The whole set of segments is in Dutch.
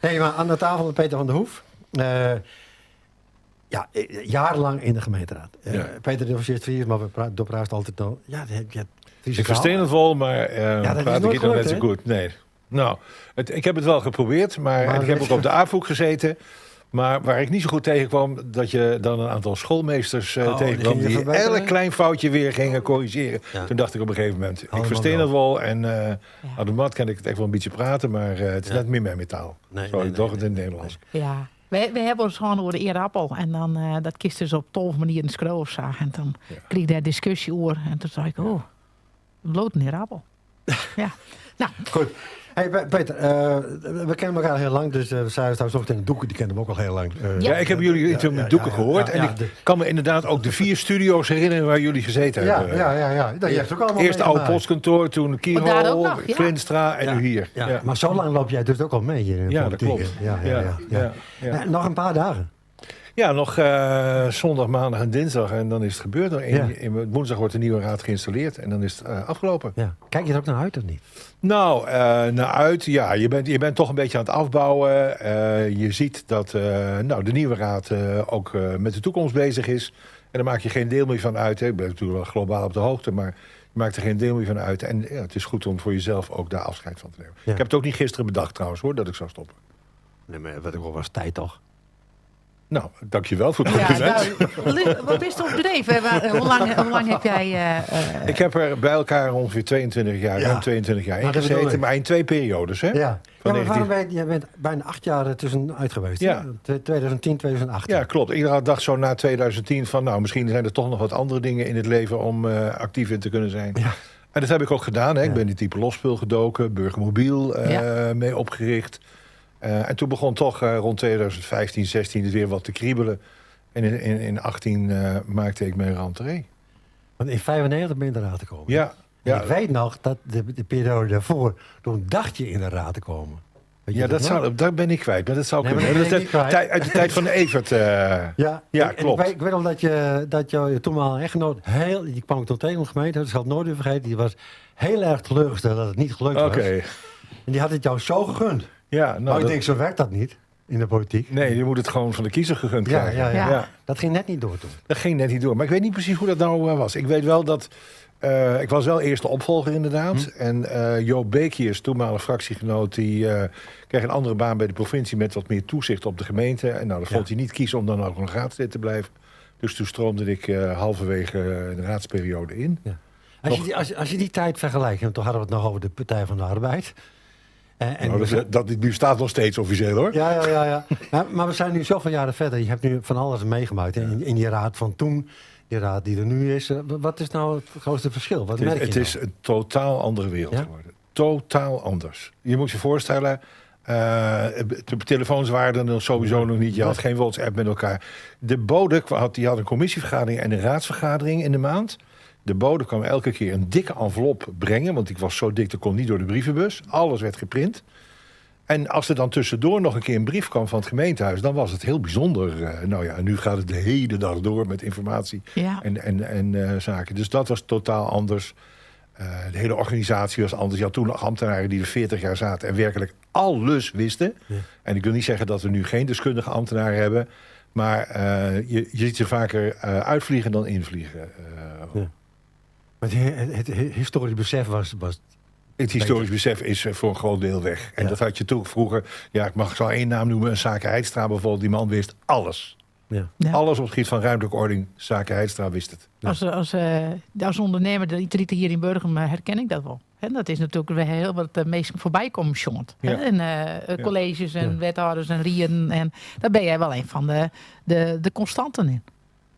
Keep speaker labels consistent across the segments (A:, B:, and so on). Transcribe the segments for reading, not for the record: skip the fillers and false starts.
A: Hey, maar aan de tafel Peter van der Hoef. Jarenlang in de gemeenteraad. Peter de Officier Vries, maar we doorpraten altijd nog. Ja,
B: ik versteer het wel, maar
A: dat
B: praat ik nog net zo goed. Nee. Nou, ik heb het wel geprobeerd, maar ik heb ook op de AVOEK gezeten. Maar waar ik niet zo goed tegenkwam, dat je dan een aantal schoolmeesters tegenkwam die elk klein foutje weer gingen corrigeren. Ja. Toen dacht ik op een gegeven moment, ik versteer het wel. En aan de mat kan ik het echt wel een beetje praten, maar het is net meer mijn taal. Sorry, toch het in het Nederlands.
C: Ja. We hebben ons gewoon over de eerappel. En dan dat kist dus op 12 manieren in schroef zag. En toen kreeg ik daar discussie over. En toen zei ik, bloot een eerappel. Ja. Nou.
A: Goed. Hey Peter, we kennen elkaar heel lang, dus we zijn trouwens ook tegen Doeken, die kennen we ook al heel lang.
B: Ik heb jullie met Doeken gehoord en ik kan me inderdaad ook de 4 studio's herinneren waar jullie gezeten hebben.
A: Ja. Dat je ook allemaal
B: eerst oude postkantoor, toen Kierhol, Gwinstra en nu hier.
A: Ja. Maar zo lang loop jij dus ook al mee hier in de
B: politiek. Dat klopt.
A: Ja. Nog een paar dagen.
B: Ja, nog zondag, maandag en dinsdag. En dan is het gebeurd. Woensdag wordt de nieuwe raad geïnstalleerd. En dan is het afgelopen.
A: Ja. Kijk je er ook naar uit of niet?
B: Nou, naar uit. Ja, je bent toch een beetje aan het afbouwen. Je ziet dat de nieuwe raad ook met de toekomst bezig is. En daar maak je geen deel meer van uit. Hè. Ik ben natuurlijk wel globaal op de hoogte. Maar je maakt er geen deel meer van uit. En het is goed om voor jezelf ook daar afscheid van te nemen. Ja. Ik heb het ook niet gisteren bedacht trouwens hoor, dat ik zou stoppen.
A: Nee, maar wat was tijd toch?
B: Nou, dankjewel voor het compliment.
C: Wat is het op bedreven? Hoe lang heb jij...
B: Ik heb er bij elkaar ongeveer 22 jaar in gezeten. Maar in 2 periodes, hè?
A: Ja, je bent bijna 8 jaar tussenuit geweest. Ja. 2010, 2018.
B: Ja, klopt. Iedere dag zo na 2010 van... misschien zijn er toch nog wat andere dingen in het leven om actief in te kunnen zijn. Ja. En dat heb ik ook gedaan. Hè. Ik ben in Type Lospul gedoken, Burgermobiel mee opgericht... en toen begon toch rond 2015, 16 het weer wat te kriebelen. En in 18 maakte ik mijn rentree.
A: Want in 95 ben je in de raad te komen.
B: Ja.
A: Ik weet nog dat de periode daarvoor, toen dacht je in de raad te komen.
B: Dat ben ik kwijt. Maar dat zou kunnen. Uit de tijd van de Evert. Klopt.
A: Ik weet nog dat jouw toenmalige echtgenoot die kwam ik toen tegen de gemeente, dat zal ik nooit weer vergeten. Die was heel erg teleurgesteld dat het niet gelukt was. En die had het jou zo gegund.
B: Ja,
A: ik denk, zo werkt dat niet in de politiek.
B: Nee, je moet het gewoon van de kiezer gegund krijgen.
A: Ja. Dat ging net niet door toen.
B: Dat ging net niet door. Maar ik weet niet precies hoe dat nou was. Ik weet wel dat... ik was wel eerst de opvolger inderdaad. En Joop Beekjes, toenmalig fractiegenoot... die kreeg een andere baan bij de provincie... met wat meer toezicht op de gemeente. En dat vond hij niet kiezen om dan ook nog raadslid te blijven. Dus toen stroomde ik halverwege de raadsperiode in. Ja.
A: Als je die tijd vergelijkt... en toen hadden we het nog over de Partij van de Arbeid...
B: dat bestaat nog steeds officieel hoor.
A: Ja. Maar we zijn nu zoveel jaren verder. Je hebt nu van alles meegemaakt. In die raad van toen, die raad die er nu is. Wat is nou het grootste verschil? Wat merk je
B: Het is een totaal andere wereld geworden. Totaal anders. Je moet je voorstellen... de telefoons waren er sowieso nog niet. Je had geen WhatsApp met elkaar. De bode had een commissievergadering en een raadsvergadering in de maand... De bode kwam elke keer een dikke envelop brengen... want ik was zo dik, dat kon niet door de brievenbus. Alles werd geprint. En als er dan tussendoor nog een keer een brief kwam van het gemeentehuis... dan was het heel bijzonder. Nu gaat het de hele dag door met informatie en zaken. Dus dat was totaal anders. De hele organisatie was anders. Je had toen nog ambtenaren die er 40 jaar zaten... en werkelijk alles wisten. Ja. En ik wil niet zeggen dat we nu geen deskundige ambtenaren hebben... maar je ziet ze vaker uitvliegen dan invliegen.
A: Maar het historisch besef was...
B: Het historisch besef is voor een groot deel weg. En dat had je toen vroeger... ik mag zo 1 naam noemen, een Zaken Heidstra bijvoorbeeld. Die man wist alles. Ja. Alles op het gebied van ruimtelijke ordening. Zaken Heidstra wist het.
C: Ja. Als ondernemer, de Iterieten hier in Burgum, herken ik dat wel. He, dat is natuurlijk weer heel wat meest voorbij komt, jongen. Ja. En colleges en wethouders en rieren. En daar ben jij wel een van de constanten in.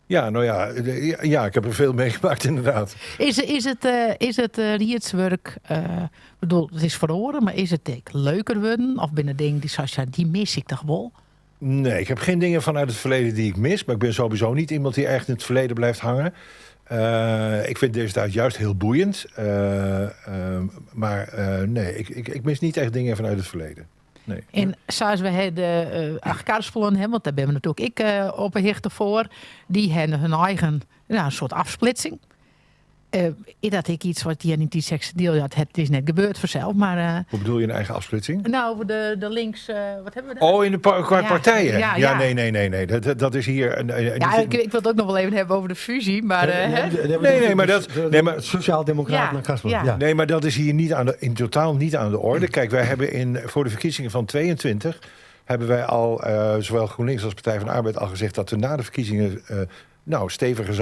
B: Ja, ik heb er veel meegemaakt inderdaad.
C: Is het riedswerk, bedoel, het is verloren, maar is het leuker worden? Of binnen dingen die mis ik toch wel?
B: Nee, ik heb geen dingen vanuit het verleden die ik mis. Maar ik ben sowieso niet iemand die echt in het verleden blijft hangen. Ik vind deze tijd juist heel boeiend. Nee, ik mis niet echt dingen vanuit het verleden. Nee.
C: En zoals we de Karspoelen hebben, want daar ben we natuurlijk op een hichte voor. Die hebben hun eigen een soort afsplitsing. Is dat ik iets wat je niet die seks deel had? Het is net gebeurd vanzelf, maar...
B: Hoe bedoel je een eigen afsplitsing?
C: Nou, de links... wat hebben we daar?
B: Oh, in de partijen?
C: Ja.
B: Nee. Dat is hier...
C: Ik wil het ook nog wel even hebben over de fusie, maar...
B: maar
A: Sociaal-democraten naar Kasper.
C: Ja.
A: Ja.
B: Nee, maar dat is hier in totaal niet aan de orde. Kijk, wij hebben voor de verkiezingen van 22... hebben wij al, zowel GroenLinks als Partij van de Arbeid... al gezegd dat we na de verkiezingen... steviger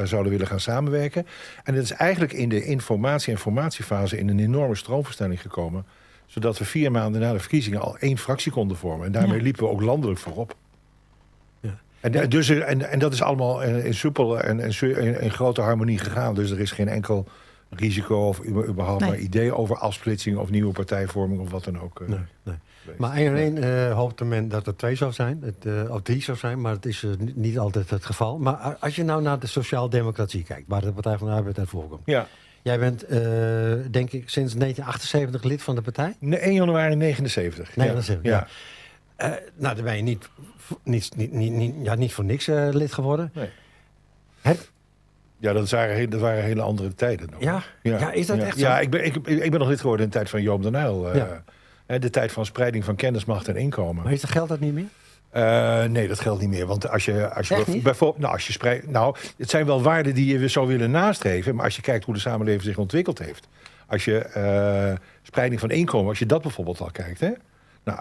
B: zouden willen gaan samenwerken. En dat is eigenlijk in de informatie- en formatiefase... in een enorme stroomversnelling gekomen. Zodat we 4 maanden na de verkiezingen... al 1 fractie konden vormen. En daarmee liepen we ook landelijk voorop. Ja. En dat is allemaal in soepel en in grote harmonie gegaan. Dus er is geen enkel risico of überhaupt maar idee over afsplitsing... of nieuwe partijvorming of wat dan ook.
A: Nee. Maar 1 hoopte men dat er 2 zou zijn, of 3 zou zijn, maar het is niet altijd het geval. Maar als je nou naar de sociaal-democratie kijkt, waar de Partij van de Arbeid uit voorkomt. Ja. Jij bent, denk ik, sinds 1978 lid van de partij?
B: Nee, 1 januari 79.
A: Ja. Nou, dan ben je niet voor niks lid geworden.
B: Nee. Ja, dat waren hele andere tijden nog.
A: Ja, is dat echt zo?
B: Ja, ik ben nog lid geworden in de tijd van Joop den Uyl. De tijd van spreiding van kennis, macht en inkomen.
A: Maar geldt dat niet meer?
B: Nee, dat geldt niet meer. Want als je bijvoorbeeld spreidt... Nou, het zijn wel waarden die je zou willen nastreven. Maar als je kijkt hoe de samenleving zich ontwikkeld heeft. Als je spreiding van inkomen, als je dat bijvoorbeeld al kijkt. Hè? Nou,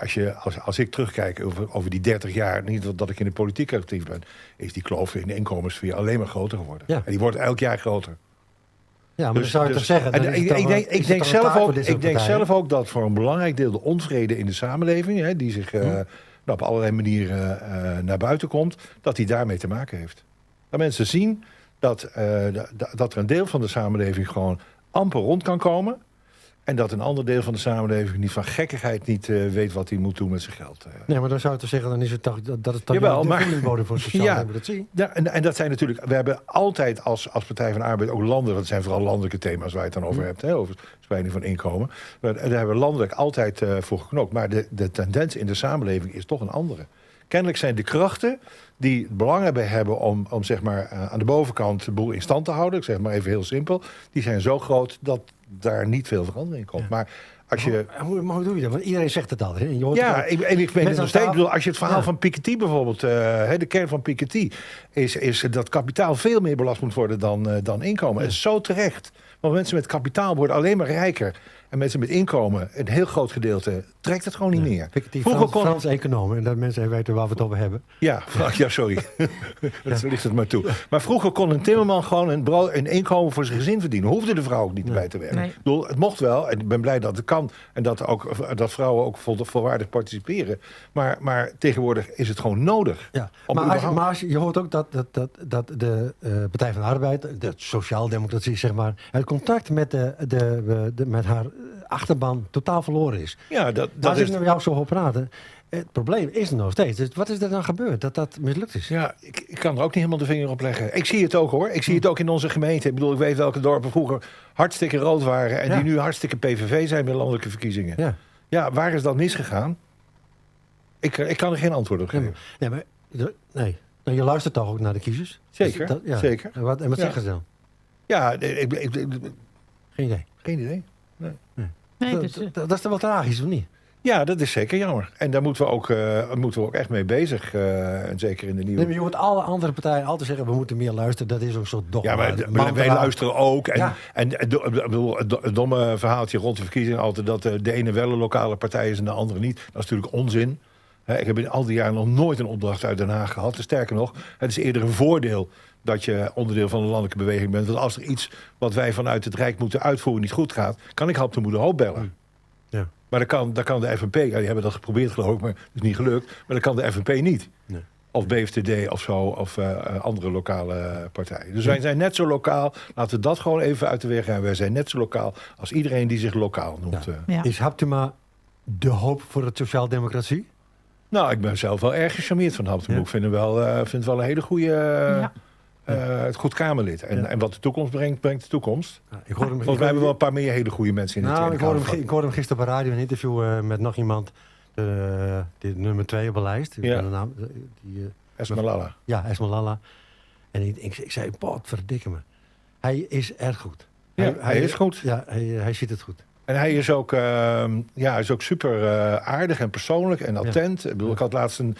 B: als ik terugkijk over die 30 jaar, niet dat ik in de politiek actief ben, is die kloof in de inkomenssfeer alleen maar groter geworden. Ja. En die wordt elk jaar groter.
A: Ja, maar dan zou je toch zeggen...
B: Ik denk zelf ook dat voor een belangrijk deel de onvrede in de samenleving, die zich op allerlei manieren naar buiten komt, dat die daarmee te maken heeft. Dat mensen zien dat er een deel van de samenleving gewoon amper rond kan komen. En dat een ander deel van de samenleving niet van gekkigheid niet weet wat hij moet doen met zijn geld.
A: Nee, maar dan zou je toch zeggen, dan is het toch dat het toch
B: de
A: bodem voor sociaal-democratie.
B: Ja, en dat zijn natuurlijk... We hebben altijd als Partij van de Arbeid ook landelijk... Dat zijn vooral landelijke thema's waar je het dan over hebt. Hè, over spreiding van inkomen. Daar hebben we landelijk altijd voor geknokt. Maar de tendens in de samenleving is toch een andere. Kennelijk zijn de krachten die het belang hebben om zeg maar, aan de bovenkant de boel in stand te houden... ik zeg maar even heel simpel... die zijn zo groot dat daar niet veel verandering komt. Ja. Maar als je...
A: Hoe doe je dat? Want iedereen zegt het al. Hè? Je hoort
B: ik ben het nog steeds... bedoel, als je het verhaal van Piketty bijvoorbeeld... de kern van Piketty is dat kapitaal veel meer belast moet worden dan inkomen. En zo terecht. Want mensen met kapitaal worden alleen maar rijker... En mensen met inkomen, een heel groot gedeelte, trekt het gewoon niet meer.
A: Frans economen, en dat mensen weten waar we het over hebben.
B: Ja, sorry. Zo ligt het maar toe. Maar vroeger kon een timmerman gewoon een inkomen voor zijn gezin verdienen. Hoefde de vrouw ook niet bij te werken. Nee. Ik bedoel, het mocht wel, en ik ben blij dat het kan. En dat vrouwen ook volwaardig participeren. Maar tegenwoordig is het gewoon nodig. Ja.
A: Maar je hoort ook dat de Partij van de Arbeid, de sociaaldemocratie zeg maar, het contact met haar achterban totaal verloren is.
B: Ja, dat
A: als ik met jou zo hoor praten, het probleem is er nog steeds. Dus wat is er dan gebeurd dat mislukt is?
B: Ja, ik kan er ook niet helemaal de vinger op leggen. Ik zie het ook hoor. Ik zie het ook in onze gemeente. Ik bedoel, ik weet welke dorpen vroeger hartstikke rood waren en die nu hartstikke PVV zijn bij landelijke verkiezingen. Ja, waar is dat misgegaan? Ik kan er geen antwoord op geven.
A: Nee. Nou, je luistert toch ook naar de kiezers?
B: Zeker, zeker.
A: En wat zeggen ze dan?
B: Ja,
A: Geen
B: idee.
A: Nee, dat is toch wel tragisch, of niet?
B: Ja, dat is zeker jammer. En daar moeten we ook echt mee bezig. En zeker in de nieuwe...
A: Nee, maar je hoort alle andere partijen altijd zeggen... we moeten meer luisteren, dat is ook zo dogma.
B: Ja, maar wij luisteren ook. En het domme verhaaltje rond de verkiezingen... altijd dat de ene wel een lokale partij is en de andere niet. Dat is natuurlijk onzin. Ik heb in al die jaren nog nooit een opdracht uit Den Haag gehad. Sterker nog, het is eerder een voordeel... dat je onderdeel van een landelijke beweging bent. Want als er iets wat wij vanuit het Rijk moeten uitvoeren niet goed gaat... kan ik Hap de Moeder Hoop bellen. Ja. Maar dan kan de FNP... die hebben dat geprobeerd geloof ik, maar het is niet gelukt. Maar dan kan de FNP niet. Nee. Of BFTD of zo, of andere lokale partijen. Dus wij zijn net zo lokaal. Laten we dat gewoon even uit de weg gaan. Wij zijn net zo lokaal als iedereen die zich lokaal noemt.
A: Ja. Is Haptema de hoop voor de sociaaldemocratie?
B: Nou, ik ben zelf wel erg gecharmeerd van Haptema. Ik vind het wel een hele goede... het goed Kamerlid. En wat de toekomst brengt de toekomst. Ja, volgens mij hebben we wel een paar meer hele goede mensen in de Tweede Kamer.
A: Ik hoorde hem gisteren op de radio een interview met nog iemand. Die nummer 2 op de lijst.
B: Esmalala.
A: Ja, Esmalala. En ik zei, verdikke me. Hij is erg goed.
B: Ja, hij is goed.
A: Ja, hij ziet het goed.
B: En hij is ook, super aardig en persoonlijk en attent. Ik had laatst een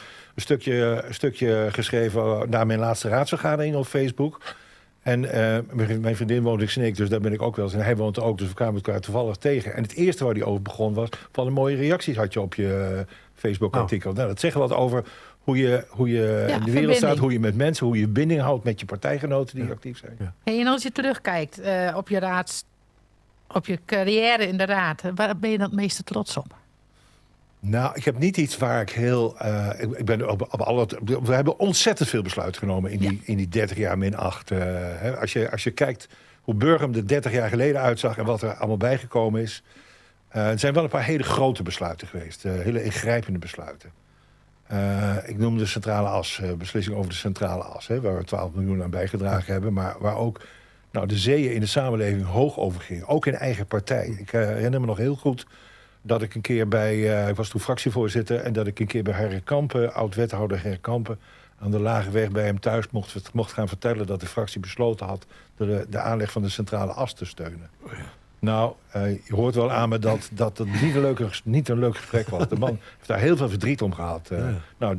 B: stukje geschreven na mijn laatste raadsvergadering op Facebook. En mijn vriendin woont in Sneek, dus daar ben ik ook wel eens. En hij woont er ook, dus we kwamen elkaar toevallig tegen. En het eerste waar hij over begon was, van de mooie reacties had je op je Facebook-artikel. Nou, dat zegt wat over hoe je in de wereld staat, hoe je met mensen, hoe je binding houdt met je partijgenoten die actief zijn.
C: Ja. Hey, en als je terugkijkt op je carrière in de raad, waar ben je dan het meeste trots op?
B: Nou, ik heb niet iets waar ik heel... ik ben op alle... We hebben ontzettend veel besluiten genomen in die 30 jaar min 8. Als je kijkt hoe Burgum er 30 jaar geleden uitzag en wat er allemaal bijgekomen is. Er zijn wel een paar hele grote besluiten geweest. Hele ingrijpende besluiten. Ik noem de centrale as, beslissing over de centrale as. Waar we 12 miljoen aan bijgedragen hebben. Maar waar ook de zeeën in de samenleving hoog over gingen. Ook in eigen partij. Ik herinner me nog heel goed dat ik een keer ik was toen fractievoorzitter, en dat ik een keer bij Harry Kampen, oud-wethouder Harry Kampen, aan de Lage Weg bij hem thuis mocht gaan vertellen dat de fractie besloten had de aanleg van de centrale as te steunen. Oh ja. Nou, je hoort wel aan me dat het niet een leuk gesprek was. De man heeft daar heel veel verdriet om gehad. Nou,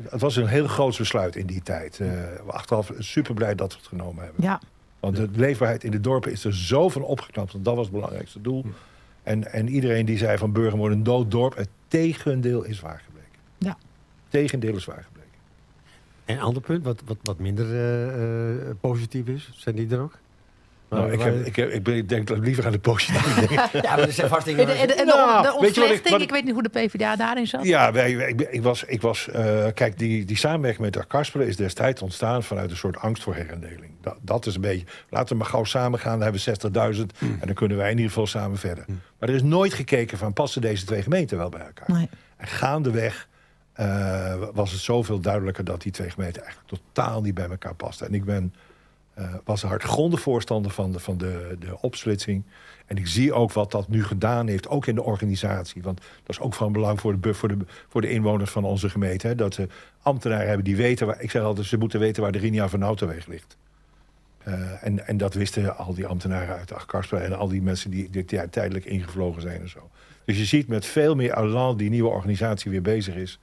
B: het was een heel groot besluit in die tijd. Achteraf super blij dat we het genomen hebben. Ja. Want de leefbaarheid in de dorpen is er zo van opgeknapt. En dat was het belangrijkste doel. En iedereen die zei van Burgum wordt een dood dorp, het tegendeel is waar gebleken. Ja. Het tegendeel is waar gebleken.
A: En een ander punt, wat minder positief is, zijn die er ook?
B: Nou, ik denk dat ik liever aan de positieve denk.
A: Ja, maar er zijn vast dingen...
C: De ontvlechting, ik weet niet hoe de PvdA daarin zat.
B: Ja, kijk, die samenwerking met de Karspelen is destijds ontstaan vanuit een soort angst voor herindeling. Dat is een beetje, laten we maar gauw samen gaan, dan hebben we 60.000 en dan kunnen wij in ieder geval samen verder. Maar er is nooit gekeken van, passen deze twee gemeenten wel bij elkaar? Nee. En gaandeweg was het zoveel duidelijker dat die twee gemeenten eigenlijk totaal niet bij elkaar pasten. En ik was een hardgrondig voorstander van de opsplitsing. En ik zie ook wat dat nu gedaan heeft, ook in de organisatie. Want dat is ook van belang voor de inwoners van onze gemeente. Hè, dat ze ambtenaren hebben die weten, ik zeg altijd, ze moeten weten waar de Rinja van Nautenweg ligt. En dat wisten al die ambtenaren uit Achterkarspel en al die mensen die tijdelijk ingevlogen zijn en zo. Dus je ziet met veel meer elan die nieuwe organisatie weer bezig is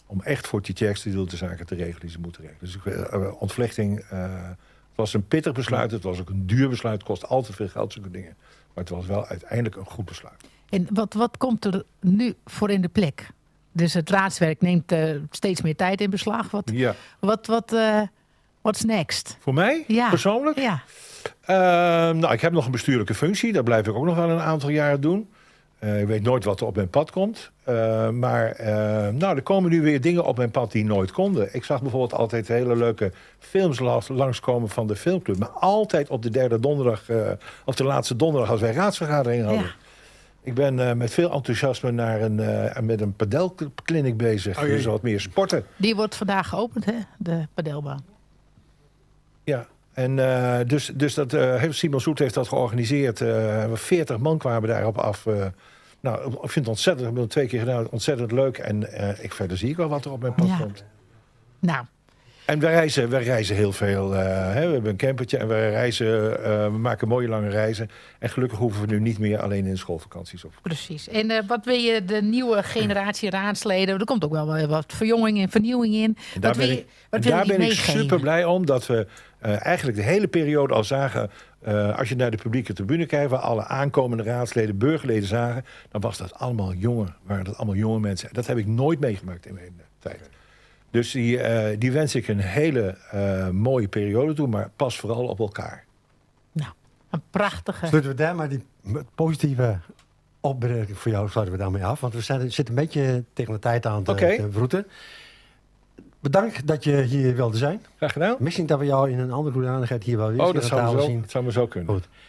B: om echt voor Tietjerkste deel de zaken te regelen die ze moeten regelen. Dus ontvlechting... Het was een pittig besluit, het was ook een duur besluit, het kost altijd veel geld, zulke dingen. Maar het was wel uiteindelijk een goed besluit.
C: En wat komt er nu voor in de plek? Dus het raadswerk neemt steeds meer tijd in beslag. What's next?
B: Voor mij, persoonlijk?
C: Ja.
B: Ik heb nog een bestuurlijke functie, dat blijf ik ook nog wel een aantal jaren doen. Ik weet nooit wat er op mijn pad komt. Er komen nu weer dingen op mijn pad die nooit konden. Ik zag bijvoorbeeld altijd hele leuke films langskomen van de filmclub. Maar altijd op de derde donderdag, of de laatste donderdag als wij raadsvergadering hadden. Ja. Ik ben met veel enthousiasme met een padelkliniek bezig. Dus wat meer sporten.
C: Die wordt vandaag geopend, hè? De padelbaan.
B: Ja. En dus dat Simon Zoet heeft dat georganiseerd. 40 man kwamen daarop af. Ik vind het ontzettend, ik heb het 2 keer gedaan, ontzettend leuk. En verder zie ik wel wat er op mijn pad komt.
C: Nou.
B: En we reizen heel veel. We hebben een campertje en we maken mooie lange reizen. En gelukkig hoeven we nu niet meer alleen in de schoolvakanties op.
C: Precies. En wat wil je de nieuwe generatie raadsleden? Er komt ook wel wat verjonging en vernieuwing in.
B: Daar ben ik super blij om dat we eigenlijk de hele periode al zagen. Als je naar de publieke tribune kijkt, waar alle aankomende raadsleden, burgerleden zagen, dan waren dat allemaal jonge mensen. Dat heb ik nooit meegemaakt in mijn tijd. Dus die wens ik een hele mooie periode toe, maar pas vooral op elkaar.
C: Nou, een prachtige...
A: Sluiten we daar maar die positieve opmerking voor jou sluiten we daarmee af. Want we zitten een beetje tegen de tijd aan te vroeten. Bedankt dat je hier wilde zijn.
B: Graag gedaan.
A: Misschien dat we jou in een andere hoedanigheid hier wel weer
B: dat zou me zo kunnen. Goed.